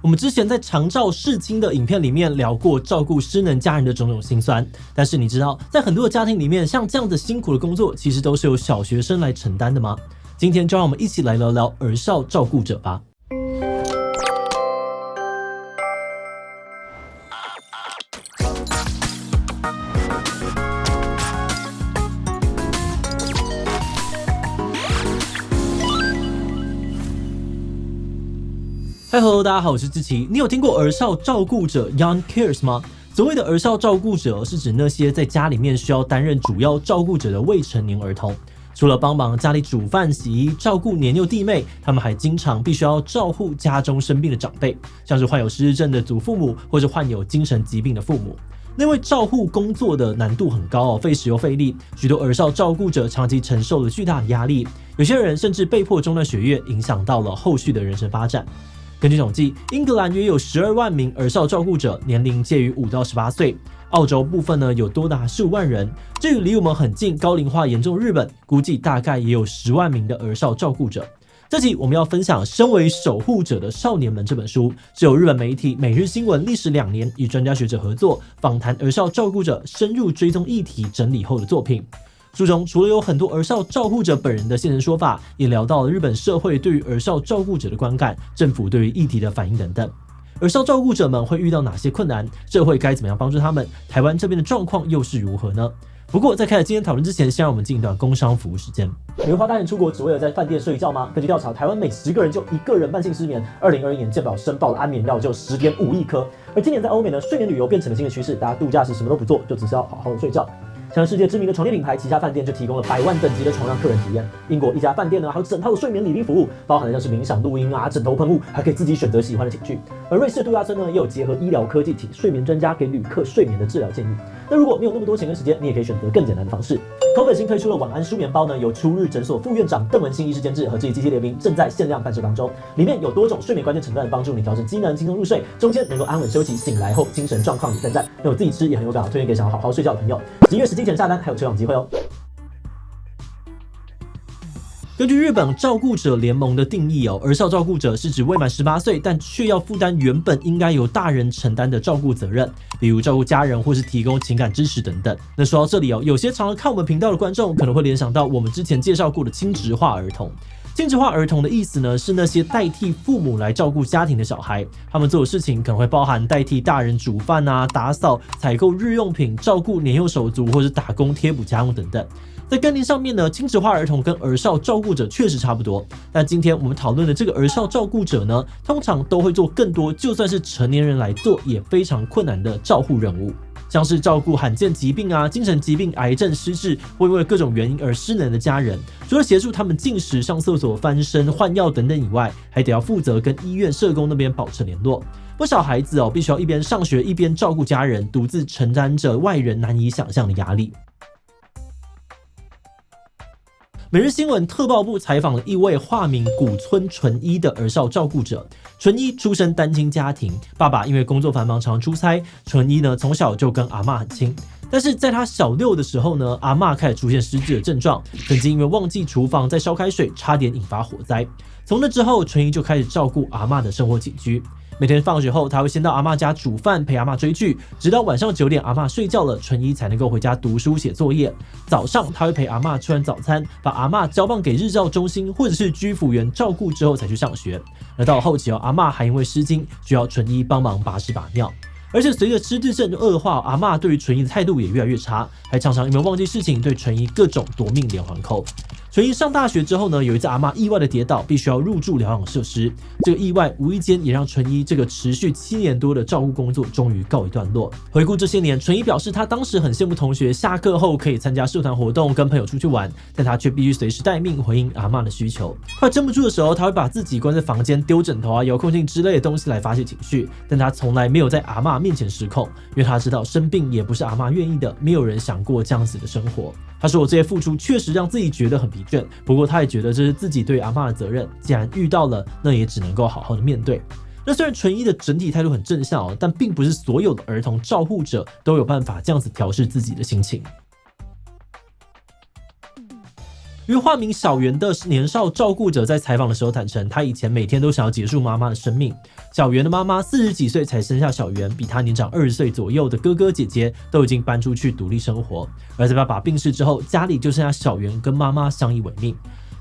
我们之前在长照世青的影片里面聊过照顾失能家人的种种辛酸，但是你知道，在很多的家庭里面，像这样子辛苦的工作，其实都是由小学生来承担的吗？今天就让我们一起来聊聊儿少照顾者吧。Hello， 大家好，我是志奇。你有听过儿少照顾者 Young Cares 吗？所谓的儿少照顾者是指那些在家里面需要担任主要照顾者的未成年儿童。除了帮忙家里煮饭、洗衣、照顾年幼弟妹，他们还经常必须要照顾家中生病的长辈，像是患有失智症的祖父母，或是患有精神疾病的父母。因为照护工作的难度很高费时又费力，许多儿少照顾者长期承受了巨大的压力，有些人甚至被迫中断学业，影响到了后续的人生发展。根据统计，英格兰约有12万名儿少照顾者，年龄介于5到18岁。澳洲部分呢有多达15万人。至于离我们很近、高龄化严重的日本，估计大概也有10万名的儿少照顾者。这集我们要分享《身为守护者的少年们》这本书，是由日本媒体每日新闻历时2年与专家学者合作，访谈儿少照顾者，深入追踪议题整理后的作品。书中除了有很多儿少照顾者本人的现身说法，也聊到了日本社会对于儿少照顾者的观感，政府对于议题的反应等等。儿少照顾者们会遇到哪些困难？社会该怎么样帮助他们？台湾这边的状况又是如何呢？不过在开始今天讨论之前，先让我们进一段工商服务时间。你会花大钱出国只为了在饭店睡一觉吗？根据调查，台湾每10个人就1个人慢性失眠。2021年健保申报的安眠药就10.5亿颗。而今年在欧美呢，睡眠旅游变成了新的趋势，大家度假时什么都不做，就只是要好好的睡觉。像世界知名的床垫品牌旗下饭店就提供了100万等级的床让客人体验。英国一家饭店呢，还有整套的睡眠礼仪服务，包含了像是冥想录音枕头喷雾，还可以自己选择喜欢的寝具。而瑞士的度假村呢，也有结合医疗科技体睡眠专家给旅客睡眠的治疗建议。那如果没有那么多钱跟时间，你也可以选择更简单的方式。口粉新推出了晚安舒眠包呢，由初日诊所副院长邓文心医师监制，和智己机械联名，正在限量贩售当中。里面有多种睡眠关键诊断，帮助你调整机能，轻松入睡，中间能够安稳休息，醒来后精神状况也赞赞。那我自己吃也很有感，推荐给想要好好睡觉的朋友。11月10日前下单还有抽奖机会哦。根据日本照顾者联盟的定义儿少照顾者是指未满18岁，但却要负担原本应该由大人承担的照顾责任，比如照顾家人或是提供情感支持等等。那说到这里有些常常看我们频道的观众可能会联想到我们之前介绍过的亲职化儿童。亲职化儿童的意思呢，是那些代替父母来照顾家庭的小孩，他们做的事情可能会包含代替大人煮饭打扫、采购日用品、照顾年幼手足或是打工贴补家用等等。在概念上面呢，亲职化儿童跟儿少照顾者确实差不多，但今天我们讨论的这个儿少照顾者呢，通常都会做更多就算是成年人来做也非常困难的照护任务，像是照顾罕见疾病精神疾病、癌症、失智或因为各种原因而失能的家人，除了协助他们进食、上厕所、翻身、换药等等以外，还得要负责跟医院社工那边保持联络。不少孩子必须要一边上学一边照顾家人，独自承担着外人难以想象的压力。每日新闻特报部采访了一位化名古村纯一的儿少照顾者。纯一出身单亲家庭，爸爸因为工作繁忙常出差，纯一呢从小就跟阿嬷很亲。但是在他小6的时候呢，阿嬷开始出现失智的症状，曾经因为忘记厨房在烧开水，差点引发火灾。从那之后，纯一就开始照顾阿嬷的生活起居。每天放学后，他会先到阿嬷家煮饭，陪阿嬷追剧，直到晚上9点，阿嬷睡觉了，纯一才能够回家读书写作业。早上他会陪阿嬷吃完早餐，把阿嬷交棒给日照中心或者是居服员照顾之后才去上学。而到了后期阿嬷还因为失精，需要纯一帮忙把屎把尿。而且随着失智症的恶化，阿嬷对于纯一的态度也越来越差，还常常因为忘记事情对纯一各种夺命连环扣。纯一上大学之后呢，有一次阿嬷意外的跌倒，必须要入住疗养设施。这个意外无意间也让纯一这个持续7年多的照顾工作终于告一段落。回顾这些年，纯一表示他当时很羡慕同学下课后可以参加社团活动，跟朋友出去玩，但他却必须随时待命回应阿嬷的需求。快撑不住的时候，他会把自己关在房间，丢枕头遥控器之类的东西来发泄情绪，但他从来没有在阿嬷面前失控，因为他知道生病也不是阿嬷愿意的，没有人想过这样子的生活。他说：“我这些付出确实让自己觉得很疲倦，不过他也觉得这是自己对阿嬷的责任，既然遇到了，那也只能够好好的面对。”那虽然纯一的整体态度很正向但并不是所有的儿童照护者都有办法这样子调试自己的心情。一位化名小圆的年少照顾者在采访的时候坦诚，他以前每天都想要结束妈妈的生命。小圆的妈妈40几岁才生下小圆，比他年长20岁左右的哥哥姐姐都已经搬出去独立生活。而在爸爸病逝之后，家里就剩下小圆跟妈妈相依为命。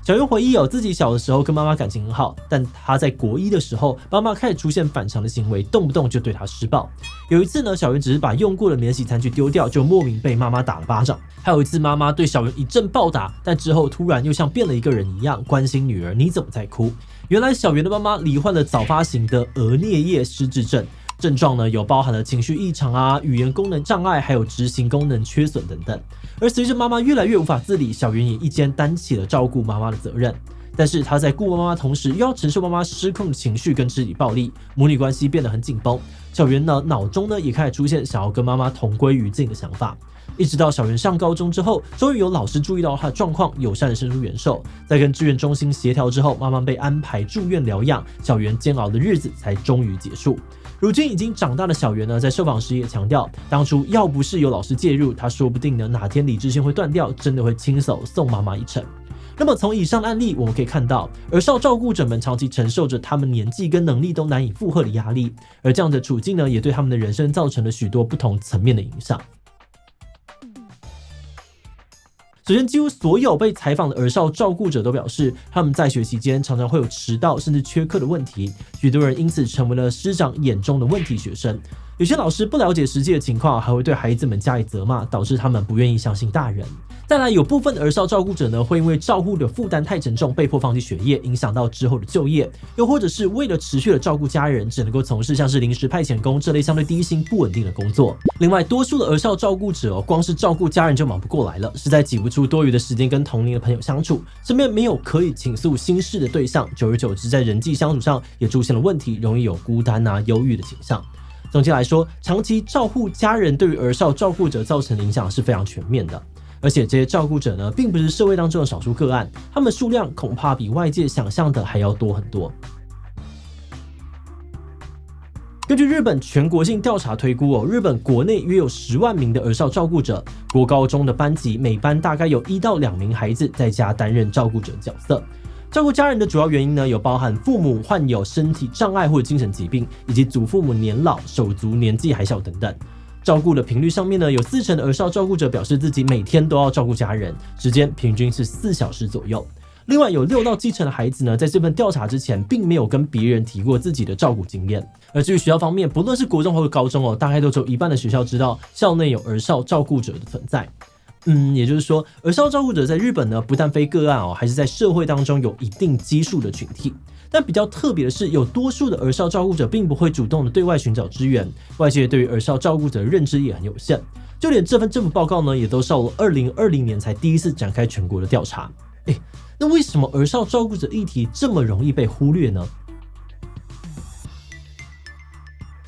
小圆回忆自己小的时候跟妈妈感情很好，但他在国一的时候，妈妈开始出现反常的行为，动不动就对他施暴。有一次呢，小圆只是把用过的免洗餐具丢掉，就莫名被妈妈打了巴掌。还有一次，妈妈对小圆一阵暴打，但之后突然又像变了一个人一样，关心女儿你怎么在哭。原来小圆的妈妈罹患了早发型的额颞叶失智症。症状呢有包含了情绪异常啊、语言功能障碍，还有执行功能缺损等等。而随着妈妈越来越无法自理，小圆也一肩担起了照顾妈妈的责任。但是他在顾妈妈同时，又要承受妈妈失控的情绪跟肢体暴力，母女关系变得很紧绷。小圆呢脑中呢也开始出现想要跟妈妈同归于尽的想法。一直到小圆上高中之后，终于有老师注意到他的状况，友善的伸出援手。在跟志愿中心协调之后，妈妈被安排住院疗养，小圆煎熬的日子才终于结束。如今已经长大的小圆呢，在受访时也强调，当初要不是有老师介入，他说不定呢哪天理智线会断掉，真的会亲手送妈妈一程。那么从以上的案例，我们可以看到，儿少照顾者们长期承受着他们年纪跟能力都难以负荷的压力，而这样的处境呢，也对他们的人生造成了许多不同层面的影响。首先，几乎所有被采访的儿少照顾者都表示，他们在学期间常常会有迟到甚至缺课的问题，许多人因此成为了师长眼中的问题学生。有些老师不了解实际的情况，还会对孩子们加以责骂，导致他们不愿意相信大人。再来，有部分的儿少照顾者呢，会因为照护的负担太沉重，被迫放弃学业，影响到之后的就业，又或者是为了持续的照顾家人，只能够从事像是临时派遣工这类相对低薪不稳定的工作。另外，多数的儿少照顾者光是照顾家人就忙不过来了，实在挤不出多余的时间跟同龄的朋友相处，身边没有可以倾诉心事的对象，久而久之，在人际相处上也出现了问题，容易有孤单忧郁的倾向。总结来说，长期照护家人对于儿少照顾者造成的影响是非常全面的。而且这些照顾者呢，并不是社会当中的少数个案，他们数量恐怕比外界想象的还要多很多。根据日本全国性调查推估，日本国内约有10万名的儿少照顾者，国高中的班级每班大概有1到2名孩子在家担任照顾者的角色。照顾家人的主要原因呢，有包含父母患有身体障碍或者精神疾病，以及祖父母年老、手足年纪还小等等。照顾的频率上面呢，有40%的儿少照顾者表示自己每天都要照顾家人，时间平均是4小时左右。另外有6到7成的孩子呢，在这份调查之前并没有跟别人提过自己的照顾经验。而至于学校方面，不论是国中或者高中大概都只有1半的学校知道校内有儿少照顾者的存在。也就是说，儿少照顾者在日本呢，不但非个案还是在社会当中有一定基数的群体。但比较特别的是，有多数的儿少照顾者并不会主动的对外寻找支援，外界对于儿少照顾者的认知也很有限。就连这份政府报告呢，也都到了2020年才第一次展开全国的调查。那为什么儿少照顾者议题这么容易被忽略呢？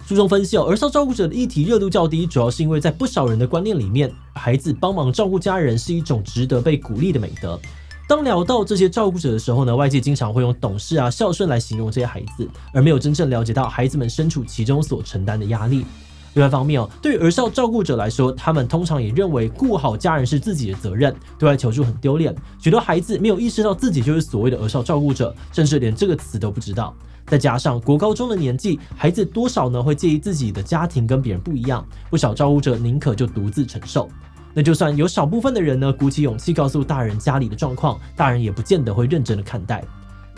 书中分析儿少照顾者的议题热度较低，主要是因为在不少人的观念里面，孩子帮忙照顾家人是一种值得被鼓励的美德。当聊到这些照顾者的时候呢，外界经常会用懂事孝顺来形容这些孩子，而没有真正了解到孩子们身处其中所承担的压力。另外一方面对于儿少照顾者来说，他们通常也认为顾好家人是自己的责任，对外求助很丢脸。许多孩子没有意识到自己就是所谓的儿少照顾者，甚至连这个词都不知道。再加上国高中的年纪，孩子多少呢会介意自己的家庭跟别人不一样，不少照顾者宁可就独自承受。那就算有少部分的人呢鼓起勇气告诉大人家里的状况，大人也不见得会认真的看待。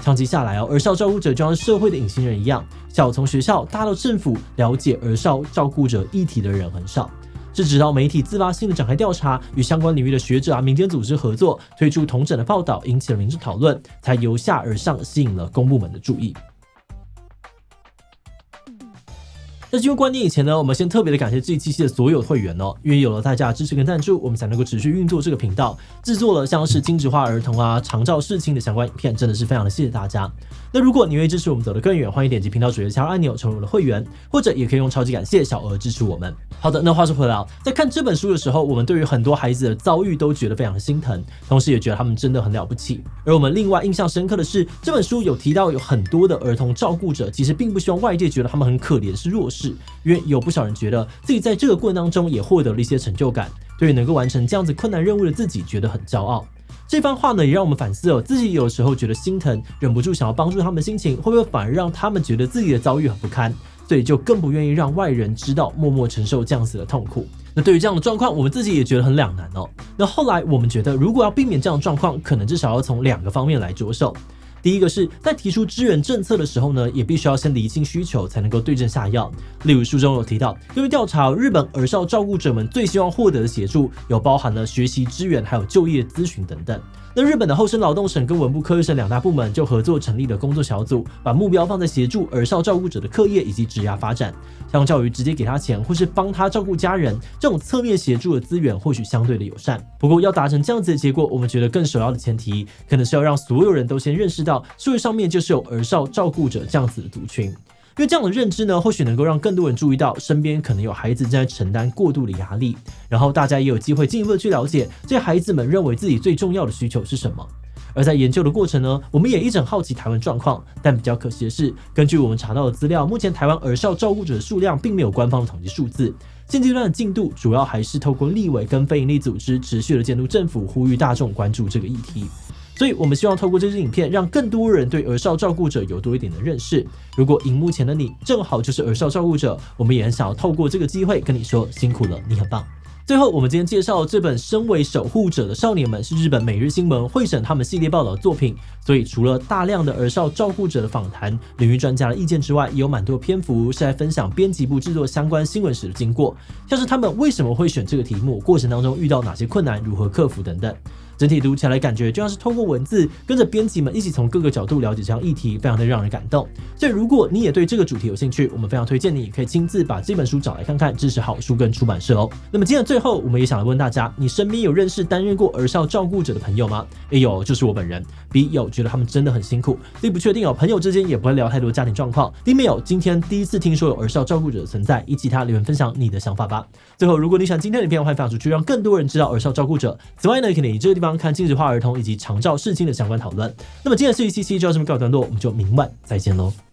长期下来儿少照顾者就像社会的隐形人一样，小从学校大到政府，了解儿少照顾者议题的人很少。是直到媒体自发性的展开调查，与相关领域的学者民间组织合作，推出同整的报道，引起了民众讨论，才由下而上吸引了公部门的注意。在进入观念以前呢，我们先特别的感谢这一期的所有会员因为有了大家的支持跟赞助，我们才能够持续运作这个频道，制作了像是精致化儿童长照事情的相关影片，真的是非常的谢谢大家。那如果你愿意支持我们走得更远，欢迎点击频道主页加入按钮成为我的会员，或者也可以用超级感谢小额支持我们。好的，那话说回来在看这本书的时候，我们对于很多孩子的遭遇都觉得非常的心疼，同时也觉得他们真的很了不起。而我们另外印象深刻的是，这本书有提到有很多的儿童照顾者其实并不希望外界觉得他们很可怜是弱势，因为有不少人觉得自己在这个过程当中也获得了一些成就感，对于能够完成这样子困难任务的自己觉得很骄傲。这番话呢，也让我们反思自己有时候觉得心疼，忍不住想要帮助他们的心情，会不会反而让他们觉得自己的遭遇很不堪，所以就更不愿意让外人知道，默默承受这样子的痛苦。那对于这样的状况，我们自己也觉得很两难哦。那后来我们觉得，如果要避免这样的状况，可能至少要从2个方面来着手。第一个是在提出支援政策的时候呢，也必须要先厘清需求，才能够对症下药。例如书中有提到，根据调查，日本儿少照顾者们最希望获得的协助，有包含了学习支援，还有就业咨询等等。那日本的厚生劳动省跟文部科学省2大部门就合作成立了工作小组，把目标放在协助儿少照顾者的课业以及职涯发展，相较于直接给他钱或是帮他照顾家人，这种侧面协助的资源或许相对的友善。不过要达成这样子的结果，我们觉得更首要的前提，可能是要让所有人都先认识到，社会上面就是有儿少照顾者这样子的族群。因为这样的认知呢，或许能够让更多人注意到身边可能有孩子正在承担过度的压力，然后大家也有机会进一步的去了解这些孩子们认为自己最重要的需求是什么。而在研究的过程呢，我们也一直很好奇台湾状况，但比较可惜的是，根据我们查到的资料，目前台湾儿少照顾者的数量并没有官方的统计数字。现阶段的进度主要还是透过立委跟非营利组织持续的监督政府，呼吁大众关注这个议题。所以我们希望透过这支影片，让更多人对儿少照顾者有多一点的认识。如果荧幕前的你正好就是儿少照顾者，我们也很想要透过这个机会跟你说辛苦了，你很棒。最后，我们今天介绍这本《身为守护者的少年们》是日本每日新闻会审他们系列报道的作品，所以除了大量的儿少照顾者的访谈、领域专家的意见之外，也有蛮多篇幅是在分享编辑部制作相关新闻时的经过，像是他们为什么会选这个题目，过程当中遇到哪些困难，如何克服等等。整体读起来感觉就像是透过文字跟着编辑们一起从各个角度了解这样议题，非常的让人感动。所以如果你也对这个主题有兴趣，我们非常推荐你可以亲自把这本书找来看看，支持好书跟出版社哦。那么今天的最后，我们也想来问大家，你身边有认识担任过儿少照顾者的朋友吗？有，就是我本人。B 有，觉得他们真的很辛苦。D 不确定朋友之间也不会聊太多家庭状况。D 没有，今天第一次听说有儿少照顾者的存在，以及他留言分享你的想法吧。最后，如果你喜欢今天的影片，欢迎分享出去，让更多人知道儿少照顾者。此外呢，可以以这个地方看禁止化儿童以及长照视亲的相关讨论。那么今天的477就到这边告一段落，我们就明晚再见喽。